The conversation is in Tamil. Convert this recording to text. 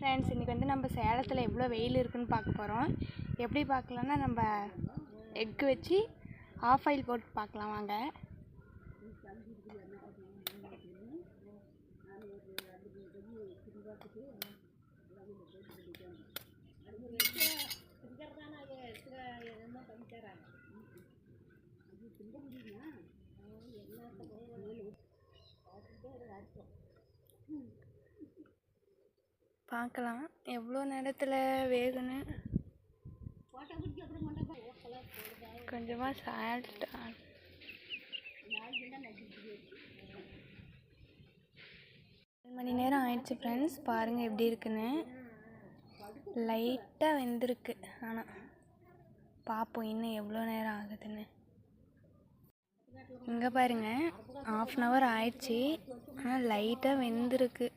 ஃப்ரெண்ட்ஸ், இன்றைக்கி வந்து நம்ம சேலத்தில் எவ்வளோ வெயில் இருக்குதுன்னு பார்க்க போகிறோம். எப்படி பார்க்கலான்னா, நம்ம எக்கு வச்சு ஆஃப் ஆயில் போட்டு பார்க்கலாம் வாங்க. பார்க்கலாம் எவ்வளோ நேரத்தில் வேகுன்னு. கொஞ்சமாக சால்ட் 1 மணி நேரம் ஆயிடுச்சு ஃப்ரெண்ட்ஸ். பாருங்கள் எப்படி இருக்குன்னு. லைட்டாக வெந்திருக்கு. ஆனால் பார்ப்போம் இன்னும் எவ்வளோ நேரம் ஆகுதுன்னு. இங்கே பாருங்கள், 1/2 hour ஆயிடுச்சு. ஆனால் லைட்டாக வெந்திருக்கு.